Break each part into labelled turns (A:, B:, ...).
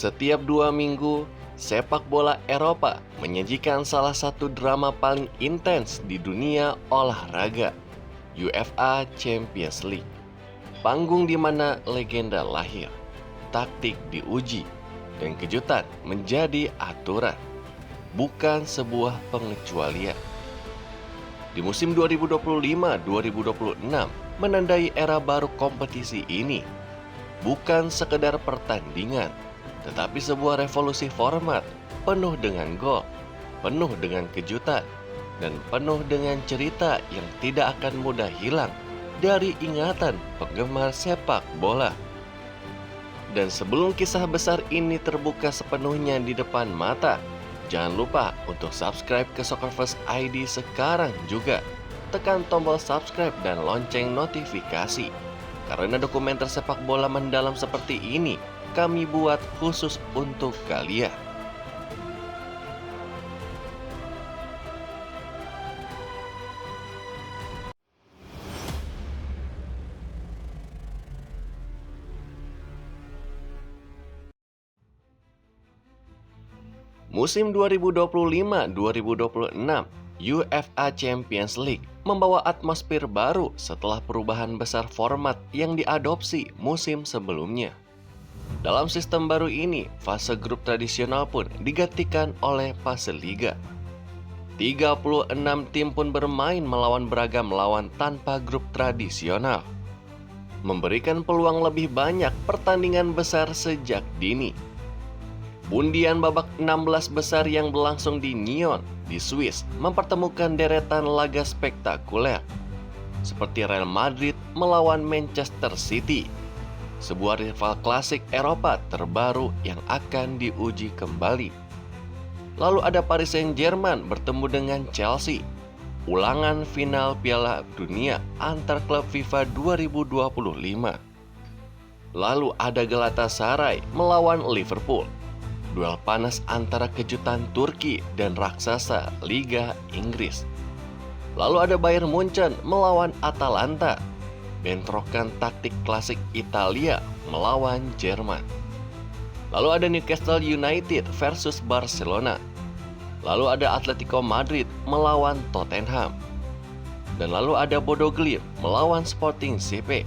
A: Setiap 2 minggu, sepak bola Eropa menyajikan salah satu drama paling intens di dunia olahraga, UEFA Champions League. Panggung di mana legenda lahir, taktik diuji, dan kejutan menjadi aturan, bukan sebuah pengecualian. Di musim 2025-2026 menandai era baru kompetisi ini, bukan sekedar pertandingan, tetapi sebuah revolusi format penuh dengan gol, penuh dengan kejutan, dan penuh dengan cerita yang tidak akan mudah hilang dari ingatan penggemar sepak bola. Dan sebelum kisah besar ini terbuka sepenuhnya di depan mata, jangan lupa untuk subscribe ke Soccerverse ID sekarang juga. Tekan tombol subscribe dan lonceng notifikasi, karena dokumenter sepak bola mendalam seperti ini kami buat khusus untuk kalian. Musim 2025-2026 UEFA Champions League membawa atmosfer baru setelah perubahan besar format yang diadopsi musim sebelumnya. Dalam sistem baru ini, fase grup tradisional pun digantikan oleh fase liga. 36 tim pun bermain melawan beragam lawan tanpa grup tradisional, memberikan peluang lebih banyak pertandingan besar sejak dini. Undian babak 16 besar yang berlangsung di Nyon, di Swiss, mempertemukan deretan laga spektakuler, seperti Real Madrid melawan Manchester City, sebuah rival klasik Eropa terbaru yang akan diuji kembali. Lalu ada Paris Saint-Germain bertemu dengan Chelsea, ulangan final Piala Dunia antar klub FIFA 2025. Lalu ada Galatasaray melawan Liverpool, duel panas antara kejutan Turki dan raksasa Liga Inggris. Lalu ada Bayern Munchen melawan Atalanta, bentrokan taktik klasik Italia melawan Jerman. Lalu ada Newcastle United versus Barcelona. Lalu ada Atletico Madrid melawan Tottenham. Dan lalu ada Bodo Glimt melawan Sporting CP.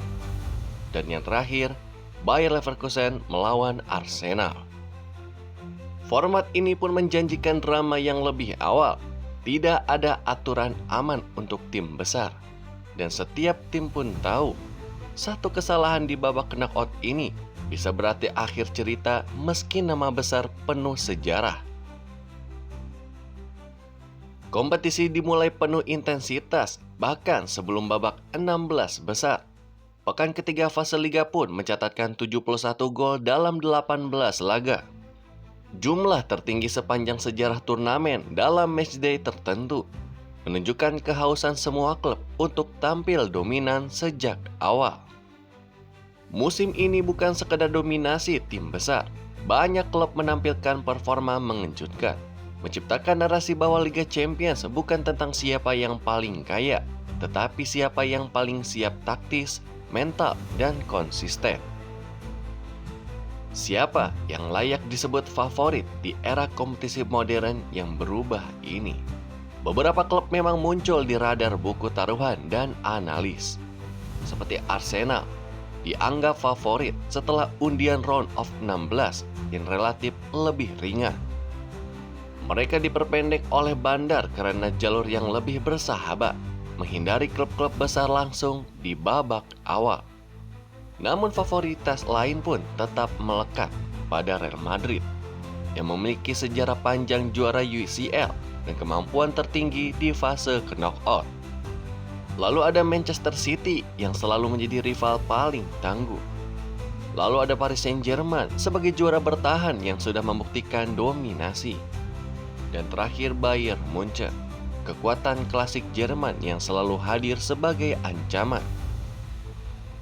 A: Dan yang terakhir, Bayer Leverkusen melawan Arsenal. Format ini pun menjanjikan drama yang lebih awal. Tidak ada aturan aman untuk tim besar. Dan setiap tim pun tahu, satu kesalahan di babak knockout ini bisa berarti akhir cerita meski nama besar penuh sejarah. Kompetisi dimulai penuh intensitas, bahkan sebelum babak 16 besar. Pekan ketiga fase liga pun mencatatkan 71 gol dalam 18 laga. Jumlah tertinggi sepanjang sejarah turnamen dalam matchday tertentu, menunjukkan kehausan semua klub untuk tampil dominan sejak awal. Musim ini bukan sekedar dominasi tim besar, banyak klub menampilkan performa mengejutkan, menciptakan narasi bahwa Liga Champions bukan tentang siapa yang paling kaya, tetapi siapa yang paling siap taktis, mental, dan konsisten. Siapa yang layak disebut favorit di era kompetisi modern yang berubah ini? Beberapa klub memang muncul di radar buku taruhan dan analis. Seperti Arsenal, dianggap favorit setelah undian round of 16 yang relatif lebih ringan. Mereka diperpendek oleh Bandar karena jalur yang lebih bersahabat, menghindari klub-klub besar langsung di babak awal. Namun favoritas lain pun tetap melekat pada Real Madrid, yang memiliki sejarah panjang juara UCL dan kemampuan tertinggi di fase knockout. Lalu ada Manchester City yang selalu menjadi rival paling tangguh. Lalu ada Paris Saint-Germain sebagai juara bertahan yang sudah membuktikan dominasi. Dan terakhir Bayern Munchen, kekuatan klasik Jerman yang selalu hadir sebagai ancaman.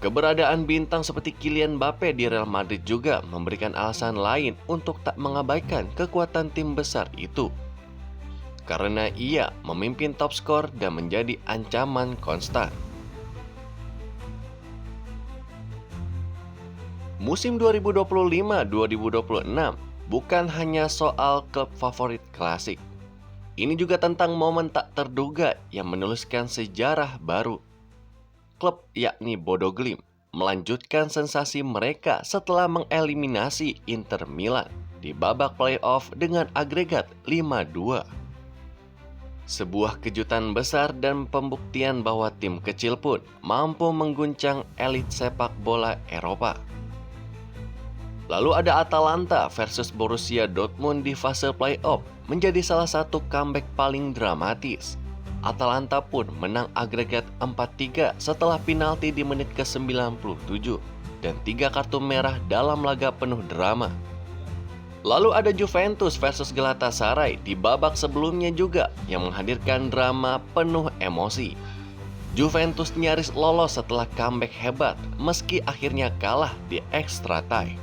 A: Keberadaan bintang seperti Kylian Mbappe di Real Madrid juga memberikan alasan lain untuk tak mengabaikan kekuatan tim besar itu, karena ia memimpin top skor dan menjadi ancaman konstan. Musim 2025-2026 bukan hanya soal klub favorit klasik. Ini juga tentang momen tak terduga yang menuliskan sejarah baru. Klub yakni Bodo Glimt melanjutkan sensasi mereka setelah mengeliminasi Inter Milan di babak playoff dengan agregat 5-2. Sebuah kejutan besar dan pembuktian bahwa tim kecil pun mampu mengguncang elit sepak bola Eropa. Lalu ada Atalanta versus Borussia Dortmund di fase playoff menjadi salah satu comeback paling dramatis. Atalanta pun menang agregat 4-3 setelah penalti di menit ke-97 dan 3 kartu merah dalam laga penuh drama. Lalu ada Juventus versus Galatasaray di babak sebelumnya juga yang menghadirkan drama penuh emosi. Juventus nyaris lolos setelah comeback hebat meski akhirnya kalah di extra time.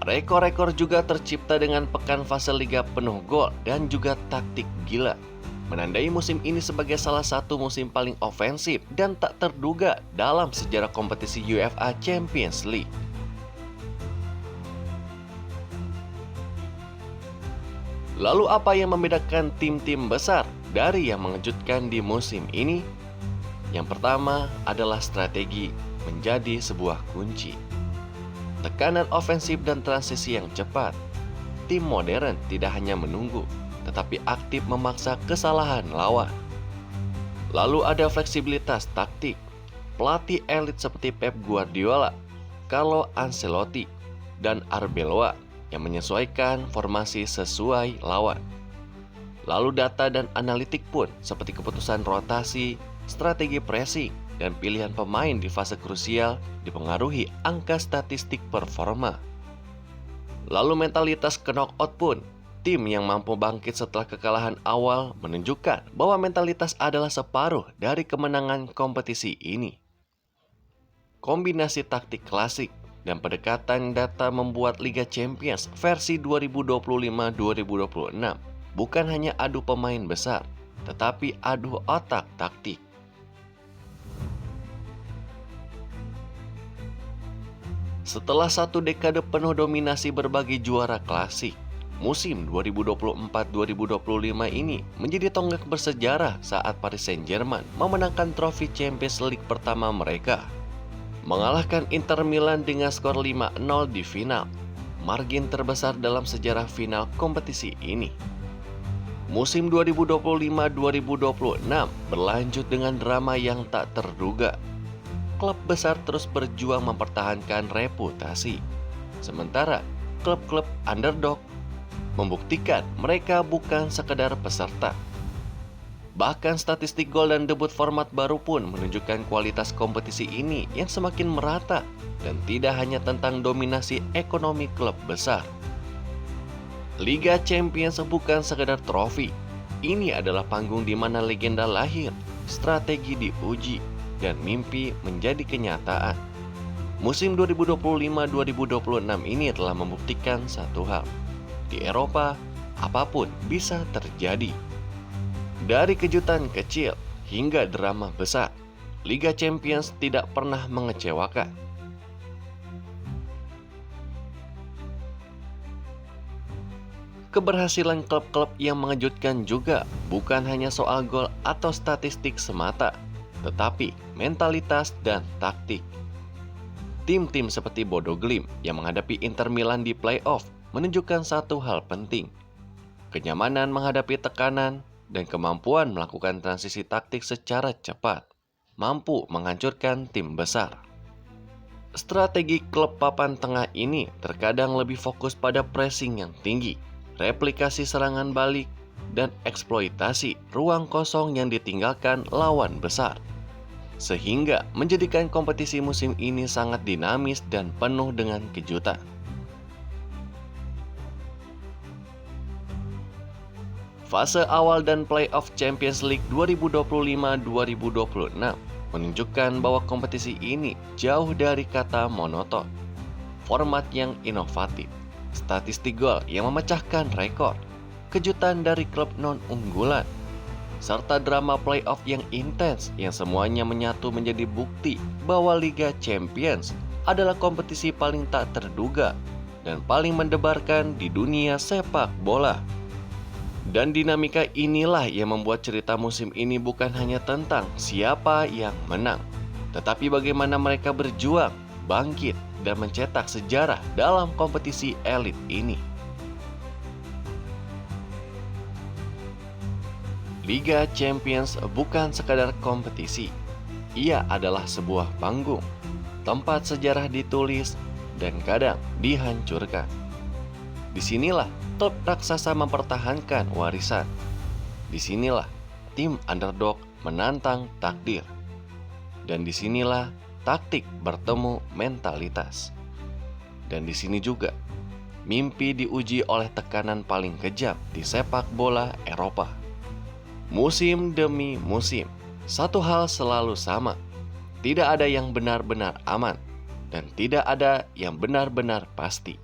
A: Rekor-rekor juga tercipta dengan pekan fase liga penuh gol dan juga taktik gila, menandai musim ini sebagai salah satu musim paling ofensif dan tak terduga dalam sejarah kompetisi UEFA Champions League. Lalu apa yang membedakan tim-tim besar dari yang mengejutkan di musim ini? Yang pertama adalah strategi menjadi sebuah kunci. Tekanan ofensif dan transisi yang cepat. Tim modern tidak hanya menunggu, tetapi aktif memaksa kesalahan lawan. Lalu ada fleksibilitas taktik. Pelatih elit seperti Pep Guardiola, Carlo Ancelotti, dan Arbeloa yang menyesuaikan formasi sesuai lawan. Lalu data dan analitik pun seperti keputusan rotasi, strategi pressing, dan pilihan pemain di fase krusial dipengaruhi angka statistik performa. Lalu mentalitas knockout pun, tim yang mampu bangkit setelah kekalahan awal menunjukkan bahwa mentalitas adalah separuh dari kemenangan kompetisi ini. Kombinasi taktik klasik dan pendekatan data membuat Liga Champions versi 2025-2026 bukan hanya adu pemain besar, tetapi adu otak taktik. Setelah satu dekade penuh dominasi berbagai juara klasik, musim 2024-2025 ini menjadi tonggak bersejarah saat Paris Saint-Germain memenangkan trofi Champions League pertama mereka. Mengalahkan Inter Milan dengan skor 5-0 di final, margin terbesar dalam sejarah final kompetisi ini. Musim 2025-2026 berlanjut dengan drama yang tak terduga. Klub besar terus berjuang mempertahankan reputasi, sementara klub-klub underdog membuktikan mereka bukan sekedar peserta. Bahkan statistik gol dan debut format baru pun menunjukkan kualitas kompetisi ini yang semakin merata dan tidak hanya tentang dominasi ekonomi klub besar. Liga Champions bukan sekedar trofi. Ini adalah panggung di mana legenda lahir, strategi diuji, dan mimpi menjadi kenyataan. Musim 2025-2026 ini telah membuktikan satu hal. Di Eropa, apapun bisa terjadi. Dari kejutan kecil hingga drama besar, Liga Champions tidak pernah mengecewakan. Keberhasilan klub-klub yang mengejutkan juga bukan hanya soal gol atau statistik semata, tetapi mentalitas dan taktik. Tim-tim seperti Bodo Glimt yang menghadapi Inter Milan di playoff menunjukkan satu hal penting. Kenyamanan menghadapi tekanan dan kemampuan melakukan transisi taktik secara cepat mampu menghancurkan tim besar. Strategi klub papan tengah ini terkadang lebih fokus pada pressing yang tinggi, replikasi serangan balik, dan eksploitasi ruang kosong yang ditinggalkan lawan besar, sehingga menjadikan kompetisi musim ini sangat dinamis dan penuh dengan kejutan. Fase awal dan playoff Champions League 2025-2026 menunjukkan bahwa kompetisi ini jauh dari kata monoton. Format yang inovatif, statistik gol yang memecahkan rekor, kejutan dari klub non-unggulan, serta drama playoff yang intens yang semuanya menyatu menjadi bukti bahwa Liga Champions adalah kompetisi paling tak terduga dan paling mendebarkan di dunia sepak bola. Dan dinamika inilah yang membuat cerita musim ini bukan hanya tentang siapa yang menang, tetapi bagaimana mereka berjuang, bangkit, dan mencetak sejarah dalam kompetisi elit ini. Liga Champions bukan sekadar kompetisi. Ia adalah sebuah panggung, tempat sejarah ditulis dan kadang dihancurkan. Disinilah klub raksasa mempertahankan warisan. Disinilah tim underdog menantang takdir. Dan disinilah taktik bertemu mentalitas. Dan di sini juga mimpi diuji oleh tekanan paling kejam di sepak bola Eropa. Musim demi musim, satu hal selalu sama. Tidak ada yang benar-benar aman dan tidak ada yang benar-benar pasti.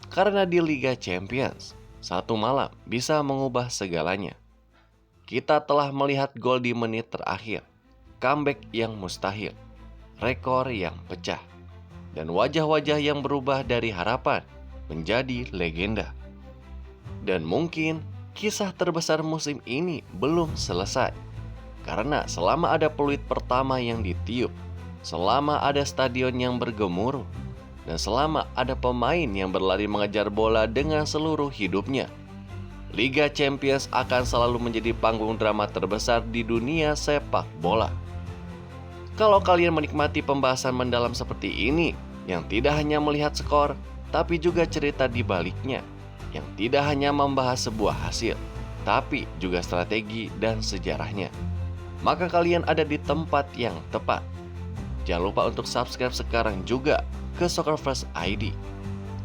A: Karena di Liga Champions, satu malam bisa mengubah segalanya. Kita telah melihat gol di menit terakhir, comeback yang mustahil, rekor yang pecah, dan wajah-wajah yang berubah dari harapan menjadi legenda. Dan mungkin kisah terbesar musim ini belum selesai. Karena selama ada peluit pertama yang ditiup, selama ada stadion yang bergemuruh, dan selama ada pemain yang berlari mengejar bola dengan seluruh hidupnya, Liga Champions akan selalu menjadi panggung drama terbesar di dunia sepak bola. Kalau kalian menikmati pembahasan mendalam seperti ini, yang tidak hanya melihat skor, tapi juga cerita di baliknya, yang tidak hanya membahas sebuah hasil, tapi juga strategi dan sejarahnya, maka kalian ada di tempat yang tepat. Jangan lupa untuk subscribe sekarang juga ke Soccer First ID,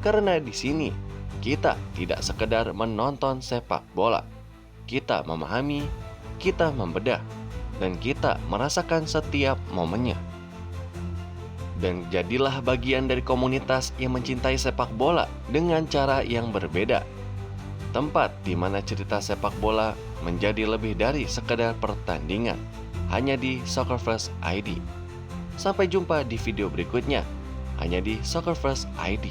A: karena di sini kita tidak sekedar menonton sepak bola, kita memahami, kita membedah, dan kita merasakan setiap momennya. Dan jadilah bagian dari komunitas yang mencintai sepak bola dengan cara yang berbeda. Tempat di mana cerita sepak bola menjadi lebih dari sekedar pertandingan, hanya di Soccer First ID. Sampai jumpa di video berikutnya, hanya di Soccer First ID.